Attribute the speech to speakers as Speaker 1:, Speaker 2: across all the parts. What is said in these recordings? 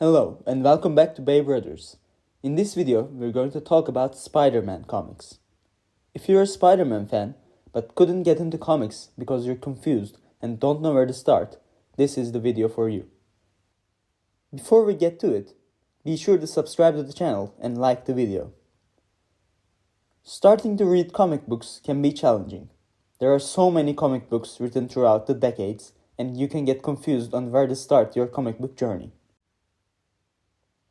Speaker 1: Hello and welcome back to BayBrothers. In this video, we're going to talk about Spider-Man comics. If you're a Spider-Man fan but couldn't get into comics because you're confused and don't know where to start, this is the video for you. Before we get to it, be sure to subscribe to the channel and like the video. Starting to read comic books can be challenging. There are so many comic books written throughout the decades, and you can get confused on where to start your comic book journey.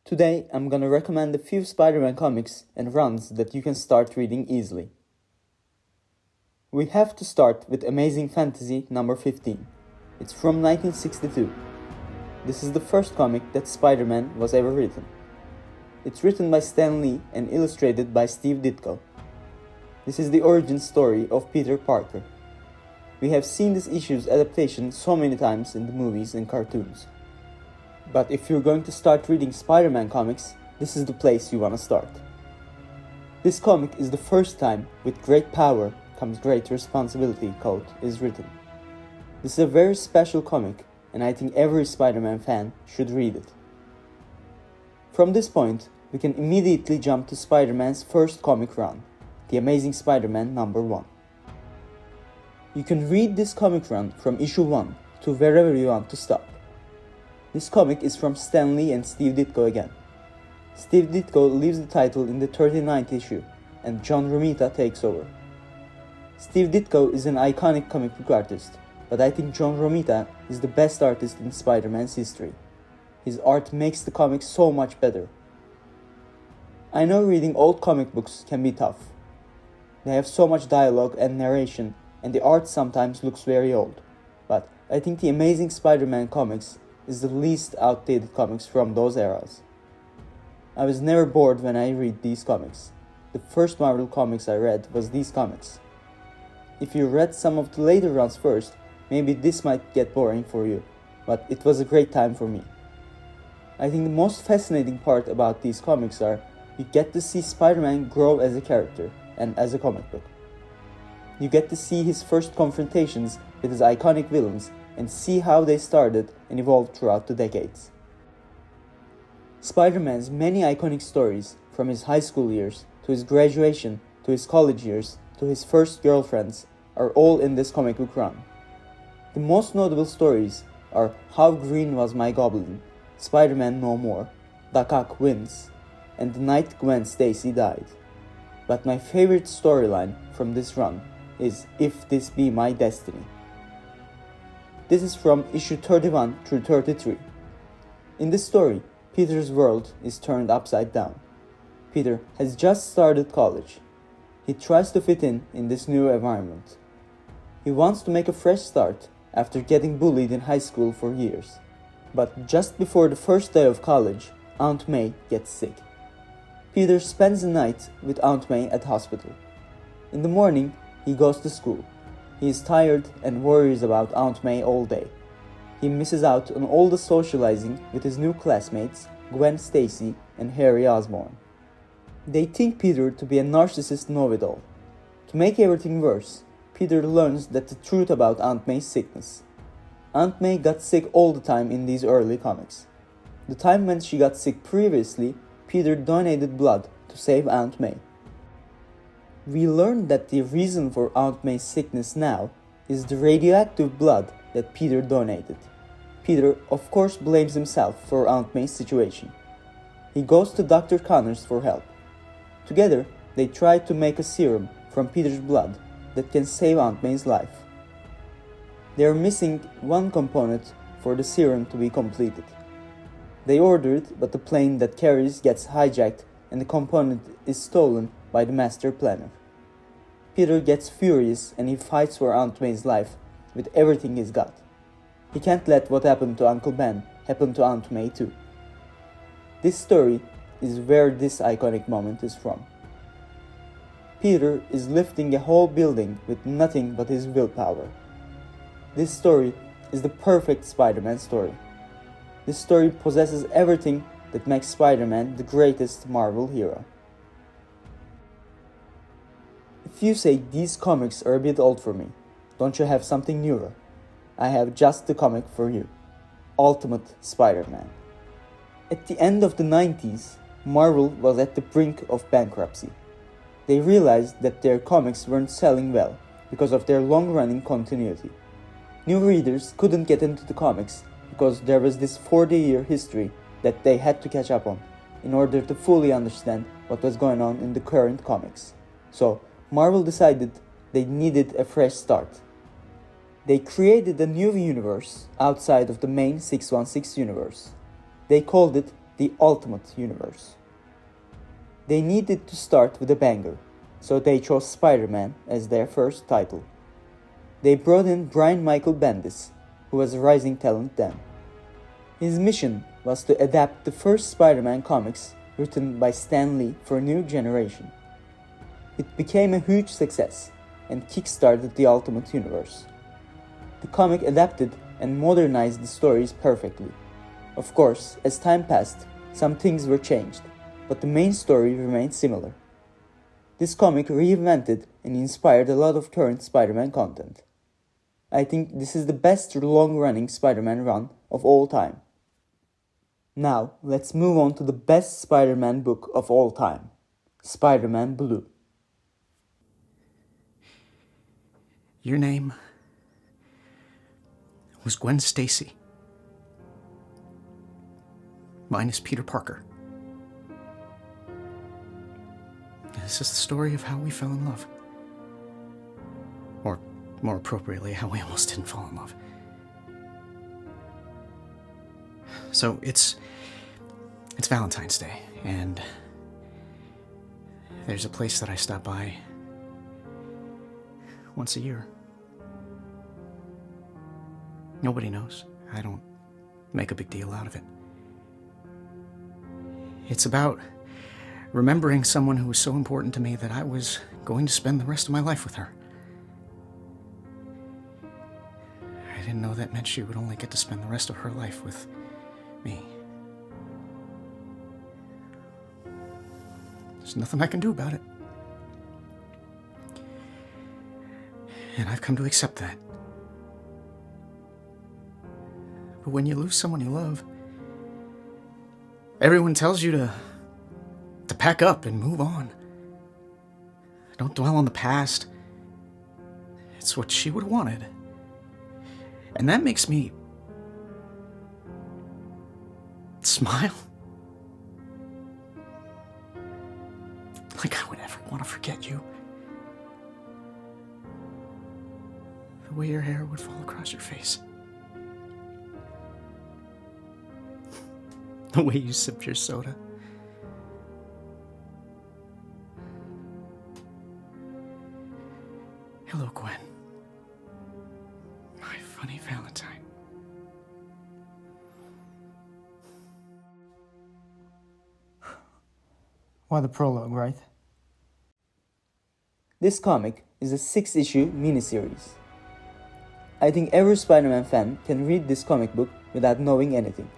Speaker 1: Today, I'm gonna recommend a few Spider-Man comics and runs that you can start reading easily. We have to start with Amazing Fantasy number 15. It's from 1962. This is the first comic that Spider-Man was ever written. It's written by Stan Lee and illustrated by Steve Ditko. This is the origin story of Peter Parker. We have seen this issue's adaptation so many times in the movies and cartoons. But if you're going to start reading Spider-Man comics, this is the place you want to start. This comic is the first time "with great power comes great responsibility" quote is written. This is a very special comic, and I think every Spider-Man fan should read it. From this point, we can immediately jump to Spider-Man's first comic run, The Amazing Spider-Man number 1. You can read this comic run from issue 1 to wherever you want to stop. This comic is from Stan Lee and Steve Ditko again. Steve Ditko leaves the title in the 39th issue, and John Romita takes over. Steve Ditko is an iconic comic book artist, but I think John Romita is the best artist in Spider-Man's history. His art makes the comic so much better. I know reading old comic books can be tough. They have so much dialogue and narration, and the art sometimes looks very old, but I think the Amazing Spider-Man comics is the least outdated comics from those eras. I was never bored when I read these comics. The first Marvel comics I read was these comics. If you read some of the later runs first, maybe this might get boring for you, but it was a great time for me. I think the most fascinating part about these comics are you get to see Spider-Man grow as a character and as a comic book. You get to see his first confrontations with his iconic villains and see how they started and evolved throughout the decades. Spider-Man's many iconic stories, from his high school years, to his graduation, to his college years, to his first girlfriends, are all in this comic book run. The most notable stories are How Green Was My Goblin, Spider-Man No More, Doc Ock Wins, and The Night Gwen Stacy Died. But my favorite storyline from this run is If This Be My Destiny. This is from issue 31 through 33. In this story, Peter's world is turned upside down. Peter has just started college. He tries to fit in this new environment. He wants to make a fresh start after getting bullied in high school for years. But just before the first day of college, Aunt May gets sick. Peter spends the night with Aunt May at hospital. In the morning, he goes to school. He is tired and worries about Aunt May all day. He misses out on all the socializing with his new classmates, Gwen Stacy and Harry Osborn. They think Peter to be a narcissist know-it-all. To make everything worse, Peter learns that the truth about Aunt May's sickness. Aunt May got sick all the time in these early comics. The time when she got sick previously, Peter donated blood to save Aunt May. We learn that the reason for Aunt May's sickness now is the radioactive blood that Peter donated. Peter, of course, blames himself for Aunt May's situation. He goes to Dr. Connors for help. Together, they try to make a serum from Peter's blood that can save Aunt May's life. They are missing one component for the serum to be completed. They order it, but the plane that carries gets hijacked and the component is stolen by the master planner. Peter gets furious and he fights for Aunt May's life with everything he's got. He can't let what happened to Uncle Ben happen to Aunt May too. This story is where this iconic moment is from. Peter is lifting a whole building with nothing but his willpower. This story is the perfect Spider-Man story. This story possesses everything that makes Spider-Man the greatest Marvel hero. If you say these comics are a bit old for me, don't you have something newer? I have just the comic for you. Ultimate Spider-Man. At the end of the 90s, Marvel was at the brink of bankruptcy. They realized that their comics weren't selling well because of their long-running continuity. New readers couldn't get into the comics because there was this 40-year history that they had to catch up on in order to fully understand what was going on in the current comics. So, Marvel decided they needed a fresh start. They created a new universe outside of the main 616 universe. They called it the Ultimate Universe. They needed to start with a banger, so they chose Spider-Man as their first title. They brought in Brian Michael Bendis, who was a rising talent then. His mission was to adapt the first Spider-Man comics written by Stan Lee for a new generation. It became a huge success and kickstarted the Ultimate Universe. The comic adapted and modernized the stories perfectly. Of course, as time passed, some things were changed, but the main story remained similar. This comic reinvented and inspired a lot of current Spider-Man content. I think this is the best long-running Spider-Man run of all time. Now, let's move on to the best Spider-Man book of all time, Spider-Man Blue.
Speaker 2: Your name was Gwen Stacy. Mine is Peter Parker. This is the story of how we fell in love. Or, more appropriately, how we almost didn't fall in love. So, it's Valentine's Day, and there's a place that I stop by once a year. Nobody knows. I don't make a big deal out of it. It's about remembering someone who was so important to me that I was going to spend the rest of my life with her. I didn't know that meant she would only get to spend the rest of her life with me. There's nothing I can do about it. And I've come to accept that. But when you lose someone you love, everyone tells you to pack up and move on. Don't dwell on the past. It's what she would have wanted. And that makes me smile. Like I would ever want to forget you. The way your hair would fall across your face. The way you sipped your soda. Hello, Gwen. My funny Valentine.
Speaker 1: What a prologue, right? This comic is a 6-issue miniseries. I think every Spider-Man fan can read this comic book without knowing anything.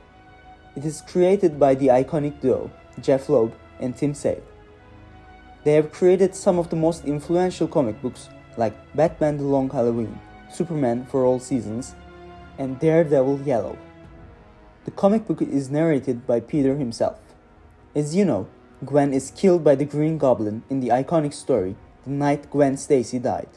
Speaker 1: It is created by the iconic duo, Jeff Loeb and Tim Sale. They have created some of the most influential comic books like Batman The Long Halloween, Superman for All Seasons, and Daredevil Yellow. The comic book is narrated by Peter himself. As you know, Gwen is killed by the Green Goblin in the iconic story The Night Gwen Stacy Died.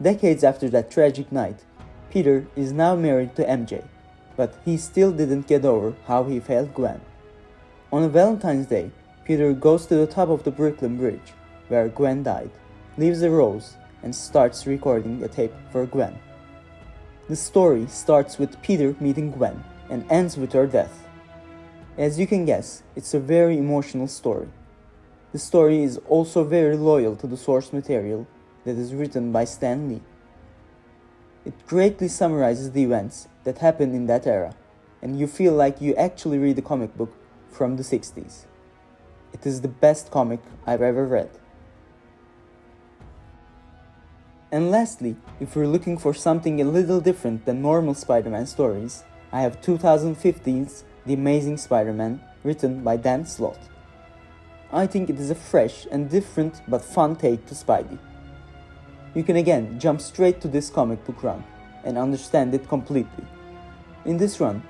Speaker 1: Decades after that tragic night, Peter is now married to MJ, but he still didn't get over how he failed Gwen. On a Valentine's Day, Peter goes to the top of the Brooklyn Bridge, where Gwen died, leaves a rose, and starts recording a tape for Gwen. The story starts with Peter meeting Gwen and ends with her death. As you can guess, it's a very emotional story. The story is also very loyal to the source material that is written by Stan Lee. It greatly summarizes the events that happened in that era, and you feel like you actually read a comic book from the 60s. It is the best comic I've ever read. And lastly, if you're looking for something a little different than normal Spider-Man stories, I have 2015's The Amazing Spider-Man, written by Dan Slott. I think it is a fresh and different but fun take to Spidey. You can again jump straight to this comic book run and understand it completely. In this run,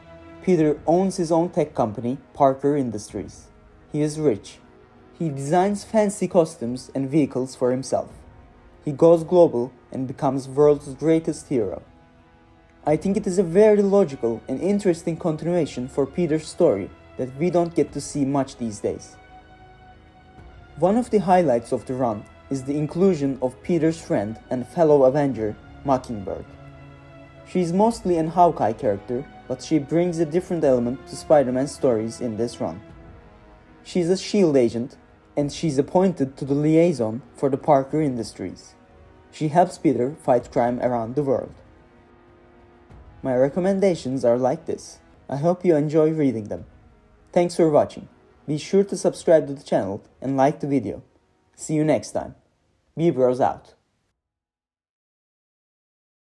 Speaker 1: Peter owns his own tech company, Parker Industries. He is rich. He designs fancy costumes and vehicles for himself. He goes global and becomes world's greatest hero. I think it is a very logical and interesting continuation for Peter's story that we don't get to see much these days. One of the highlights of the run is the inclusion of Peter's friend and fellow Avenger, Mockingbird. She is mostly an Hawkeye character, but she brings a different element to Spider-Man's stories in this run. She's a S.H.I.E.L.D. agent, and she's appointed to the liaison for the Parker Industries. She helps Peter fight crime around the world. My recommendations are like this. I hope you enjoy reading them. Thanks for watching. Be sure to subscribe to the channel and like the video. See you next time. BayBros out.